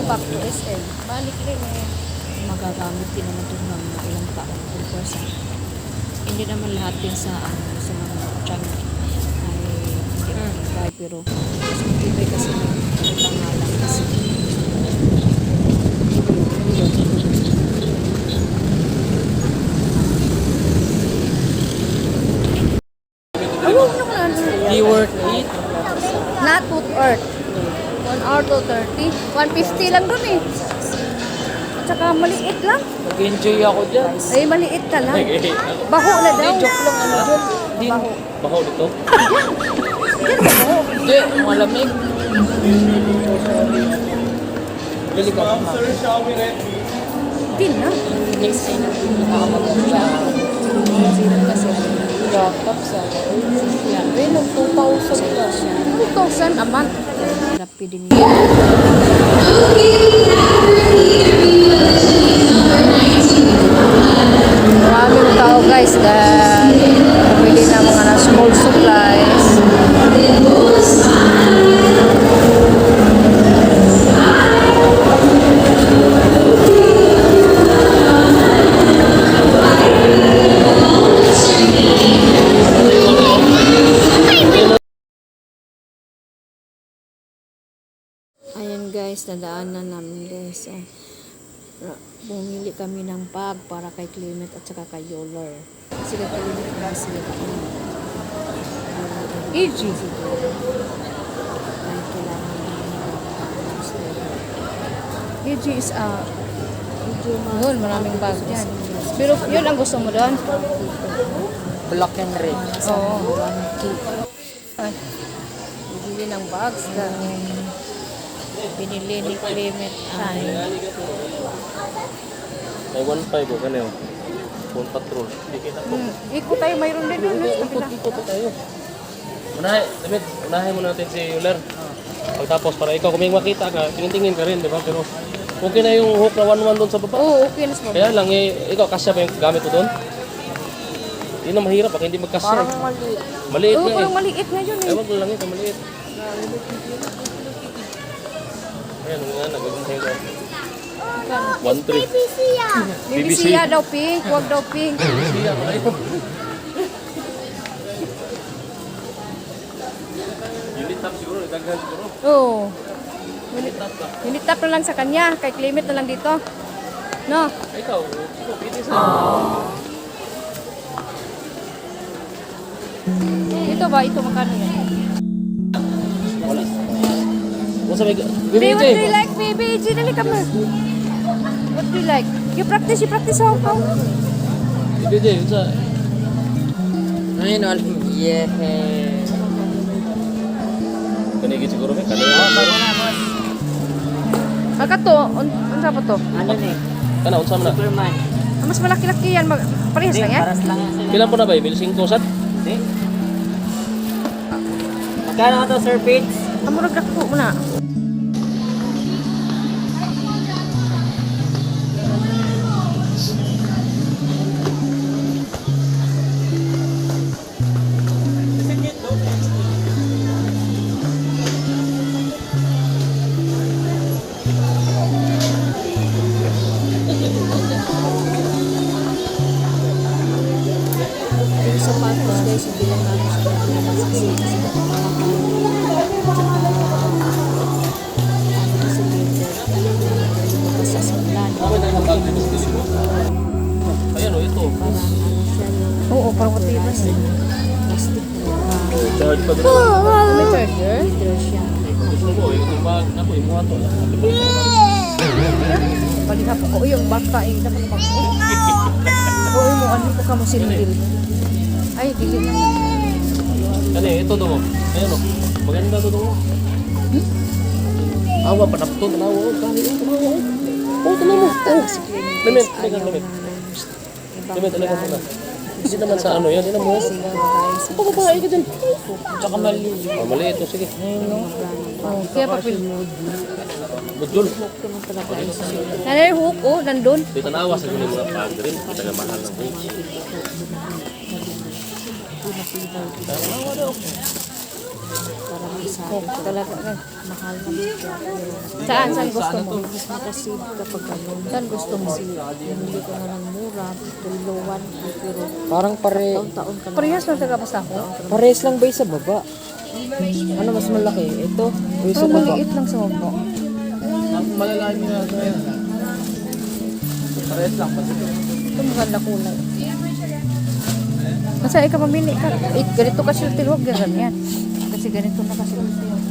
back to SM. Balik rin eh. Magagamit din naman ito ng mga ilang taon. Of course, hindi naman lahat din sa sa mga tiyan ay hindi matibay. Pero mas matibay kasi may pangalan kasi. Huwag nyo ka na. Di worth it. Not with earth. 1 hour to 30. 150 lang dun eh. At saka maliit lang. Nag-enjoy ako dyan. Ay, maliit ka lang. Baho na daw. Joke lang ano dyan. Di, baho dito? Hindi, malamig. Bili ka pa. Din na. Next time natin nakakapagod siya. Sirap kasi Laptop sa yan. Pero 2,000 lang. 2,000 a month. Therapy din niya. Maraming tao guys dahil bumili ng mga school supplies. Ayan guys, nadaanan namin guys. Bumili kami ng bag para kay Clement at saka kay Yoler. Kasi kay Clement na sila kami. Easy. Ay, kailangan EG is medyo yun, maraming bag dyan. Pero yun ang gusto mo doon? Black and red. Oo. 1K. Ay, bibili ng bags na. Binili ni Clement ay May 1.5 o kanil. Phone patrol. Hindi kita po. Ikot tayo, mayroon din doon. Ikot tayo. Unahin mo natin si Euler. Pagtapos para ikaw, kung may makita ka, tingin-tingin ka rin, di ba? Pero okay na yung hook na 1-1 doon sa baba. Oo, okay na sa baba. Kaya lang, ikaw, kasya ba yung gamit mo doon? Yun ang mahirap, baka hindi magkasya. Parang maliit. Maliit Oo, nga parang eh. maliit na yun eh. Ewan ko lang ito, maliit. Ayan, nga, nagagawin tayo doon. 1.3. BBC ya daw pink, huwag daw pink. Unit top siguro, nagagawin siguro. Oo. Unit top ka. Unitap na lang sa kanya, kay Clement na lang dito. No? Ikaw, pwede sa... Ito ba? Ito magkano yan? Wala. Kung sa may... Babe, what do you like, baby? G, dali ka mo. What do you like? You practice how? BBJ, yun sa... Ayun, alam. Yeah. Kanigit siguro may kanigit. Agad to, unsa pa to? Ano ni? Kana, unsa mo na? Superman. Mas malaki-laki yan, parehas lang yan? Paras lang yan sila. Pilan po na ba? 1,500 sad? Hindi. Magkano nga to, Sir Pete? Amurag dako mo na. yung sapatos guys, hindi lang namin siya kasi sa sandlan. Ayan o, ito. Parang ano siya yung Oo, parang matibas. plastic na Charge pa doon. May charger? leather siya. Gusto mo, yung bag na po, yung mga to. Palihap ko. O yung bata eh. Dapat bag. Oo, mo ano ko ka mo sinil. Ay, dili na. Kani, ito to. Ayan o. Maganda to to. Awa, panapto. Tanawa. Kani, tanawa. Oh, tanawa. Oh. Limit, limit. Limit, alaga mo na. Hindi naman sa ano yan. Hindi naman. Pagkabahay ka dyan. Tsaka maliit. Oh, mali ito. Sige. Oh, kaya papil. Budol. Nanay hook, oh, nandun. Di tanawa sa guling mga pag rin. Kita nga mahal ng page. Para masabi ko. Talaga. Mahal na bigla. Saan gusto mo? Mas makasid kapag ano. Saan gusto mo? Bumili ko na ng mura. Tulo 1 pero Parang taon-taon ka na. Parehas lang taga basta ko. pares lang ba yung sa baba? Ano mas malaki? Ito? O yung sa Pero baba? maliit lang sa baba. Malalaman nyo na yan. Parehas lang. Ito maganda kulay. Masa ikaw mamili ka. Ganito kasi yung tilwag, ganyan. Kasi ganito na kasi yung tilwag.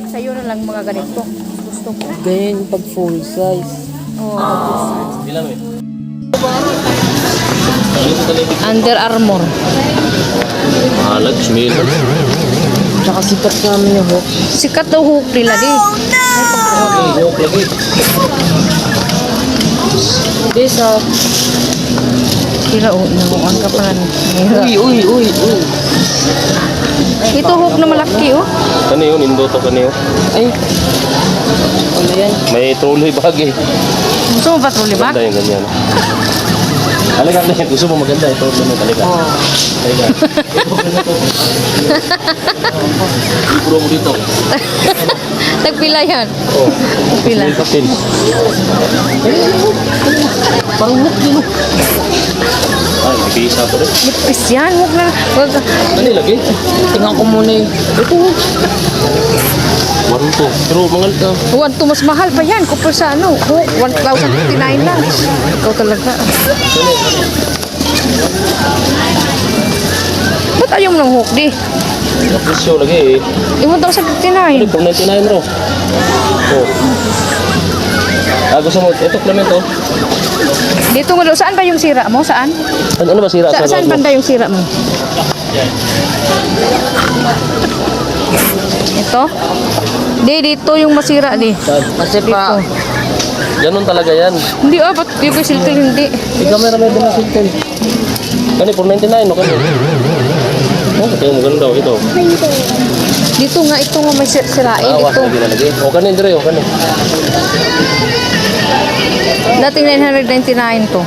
Sa'yo na lang mga ganito. Gusto ko. Ganyan yung pag full size. Oh, Ilan eh? Under Armour. Mahalag, smil. Tsaka sikat namin yung hook. Sikat daw hook nila di. Yung lagi. Hindi sa... Nakuhaan ka pa na. Uy. Ito hook na malaki oh. Kani yun, indo to kani yun. Ay. Ano yan? May trolley bag eh. Gusto mo ba ito lima? Ganda yung ganyan. Halika na, gusto mo maganda ito. Halika. Halika. Ipuro mo dito. Nagpila yan. Oh. Nagpila. Kapil. Parang hook yun. Ay, bisa to rin. Nipis yan. Hook na. Ano lagi? Tingnan ko muna eh. Ito. Warung to. Pero mangal ka. Huwag to mas mahal pa yan. Kupal sa ano. Hook. 1,059 lang. Ikaw talaga. Ba't ayaw mo ng hook di? Presyo lagi eh. 1,059. Pag 99 bro. Oh. Gusto mo, ito klamen to. Dito mo daw. Saan ba yung sira mo? Saan? Ano ba sira sa Saan loob mo? banda yung sira mo? Ito? Di, dito yung masira di. Kasi pa... Ganun talaga yan. Hindi ba't yung siltil hindi? May camera may dala siltel. Kani, 499 no kani. Oh, ito yung maganda daw ito. Dito nga, ito nga may sirain. Awas Ito. lagi na lagi. O kani, dire, o kani. Dating 999 to.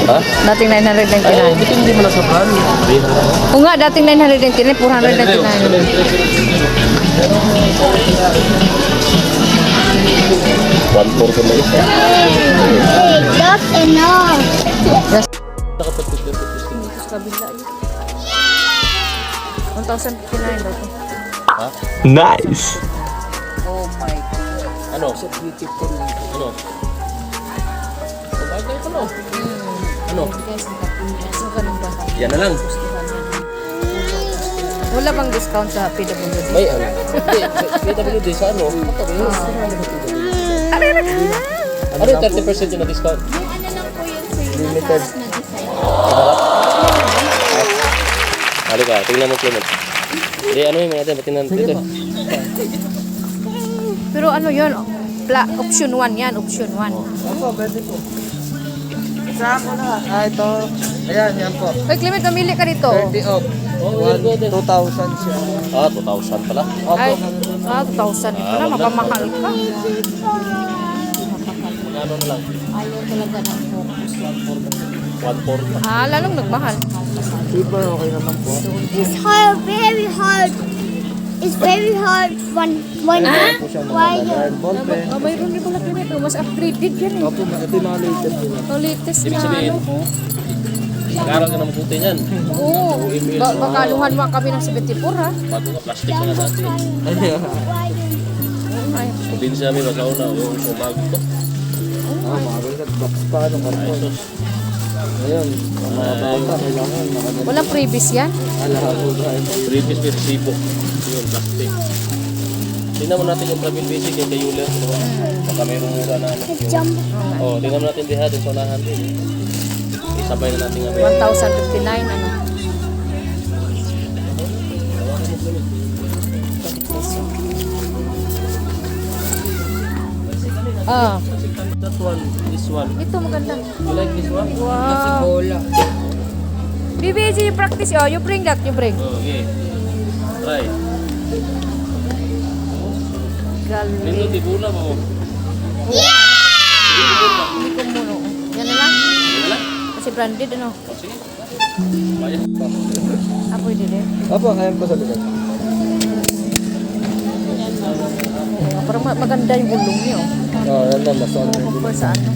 Ha? Dating Ay, 999. ito hindi mo na sa plan. O nga, dating 999, 499. 1.4 ko na isa. That's enough. Nakapagpit Dito sa kabila yun. 1,059 daw to. Ha? Nice. Oh my God. Ano? So beautiful. Ano? Sabagay ko no. Ano? Guys, ang tapon niya. So, ganun ba? Yan na lang. Wala bang discount sa PWD? May ano? Hindi, PWD sa ano? Ano yung 30% yun na discount? Limited. Halika, tingnan mo Clement. Ano yung mga natin, batin natin dito. Pero ano yun? Option 1 yan, option 1. Opo, pwede po. Saan mo na? Ito. Ayan, yan po. Ay, Clement, mamili ka dito. 30 off. Oh, good, good. 2,000 siya. 2,000 pala. Ay, 2,000 pala, mapamahal ka. Magkano na lang? Ayaw talaga ng focus. 1.4 pa. Lalong nagmahal. Cheaper, okay naman po. It's hard, very hard. It's very hard when Po siya mga why dollar. Ball pen. Mayroon din pala Clement, mas upgraded yan eh. Opo, ito yung mga latest nila. Ang latest Ibig na sabihin, ano. nag-aaral ka ng puti niyan. Oo. Bakaluhan mo kami ng 74 ha. Bago ka, plastic na nga dati. Ay, Probinsya namin, masauna, yung bago to. Mga ganyan. Box pa, ano, Ay, karton. sus. Ngayon, mga bata, kailangan makaganda. walang previous yan. Alahabo dahil. Previous with resibo. Yun, plastic. Tingnan mo natin yung travel basic yung kay Yuler. Diba? Baka mayroong mura na ano. jump? Oh, tingnan mo natin diha doon sa unahan din. Isabay na natin kami. 1,059 ano. Ah, That one, this one. ito maganda. You like this one? Wow. Bola. BBG, you practice. Oh, you bring that, you bring. Oh, okay. Try. Nito, Galing. di bula mo. Hindi ko muna. Yan na lang. Yan lang. Kasi branded ano. Oh, sige. Bayad. Ah, pwede din. Opo, ayan po sa likod. Parang maganda yung gulong niyo. Yan lang. Basta ano. Compare sa ano.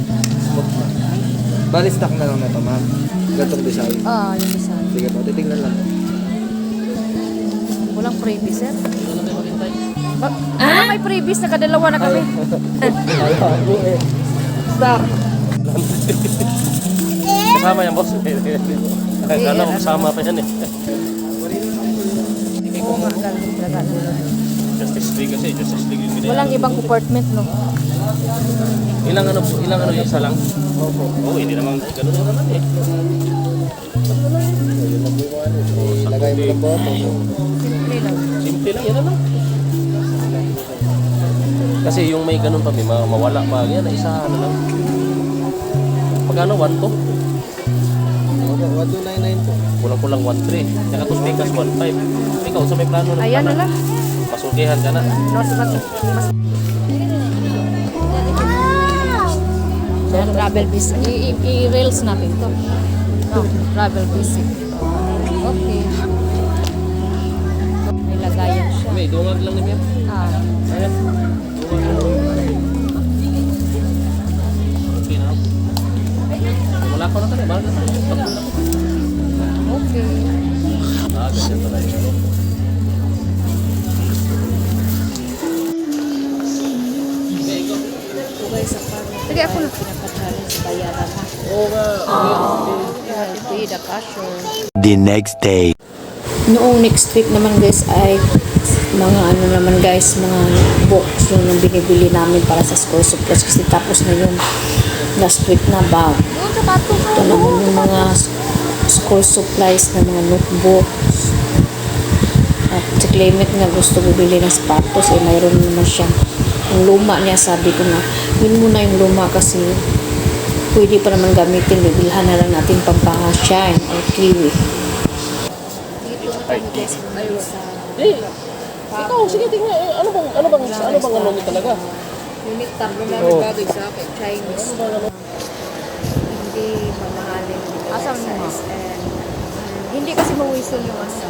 Bali stock na lang na ito, ma'am. Gantong design. Yung isa. Sige po, titignan lang. Walang freebies, sir. May freebies na kadalawa na kami. Stock! Kasama yan, boss. Kala ko kasama pa yan eh. Oo nga, galing talaga. Justice League kasi, Justice League yung ginagawa. Walang ibang compartment, no? Ilang ano yung isa lang? Oo, hindi naman, ganun lang naman eh. Ilagay mo lang po. Simple lang. Simple lang, yan lang. Kasi yung may ganun pa, may mawala pa. Yan, isa ano lang. Pagkano? 1 to? 1299 po. Kulang-kulang 1.3. Tsaka to speakers 1.5. Ikaw, sa may plano ng Ayan na lang. Masukihan ka na. Mas travel basic. I-rails natin to. Travel basic. Okay. May lagayan siya. May dungag lang niya. Ayan. Okay na. Wala ko na tayo. Mahal na tayo. Okay. Ganyan talaga. Tugay sa parang Sige, ako na. pinaka-challenge bayaran na. Oo nga. Pay the cashier. The next day. Noong next week naman guys ay mga ano naman guys, mga books yung binibili namin para sa school supplies kasi tapos na yung last week na bag. Doon sa bato. Ito naman yung mga school supplies na mga notebooks. At si Clement nga gusto bibili ng sapatos eh mayroon naman siyang yung luma niya, sabi ko na yun muna yung luma kasi pwede pa naman gamitin, bibilhan na lang natin pampaka-shine or kiwi. Dito na kami guys sa Ikaw, sige, tingnan. Ano bang ano nyo talaga? unit tatlo na Oo. bagay sa akin, Chinese. Hindi mamahalin. Asan mo nga? And Hindi kasi mawisol yung ano.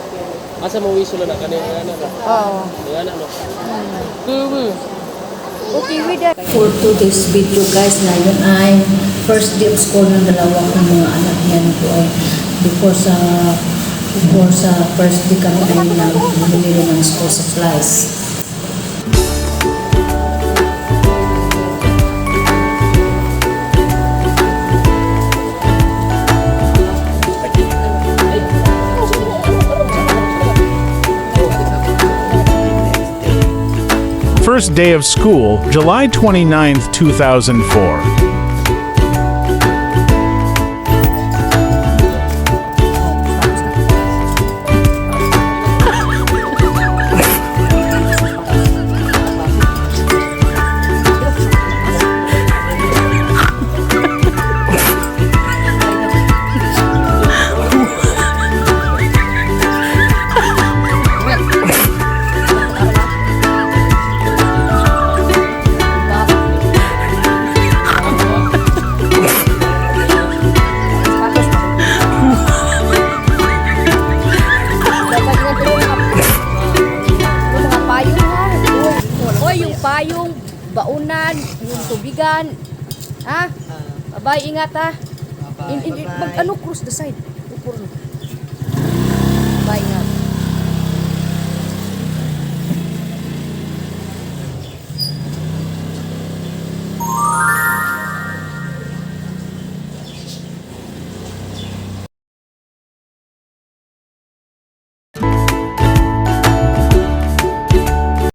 Asa mo wisula na kanina ano? Oo. Yan ano? Okay, with that. for today's video guys na yun ay first day of school ng dalawa kong mga anak yan po ay before sa first day kami ay bumili ng school supplies. First day of school, July 29th, 2004. Payong, baunan, yung tubigan. Ha? Bye, ingat ha. Mag ano, cross the side. Bye, ingat.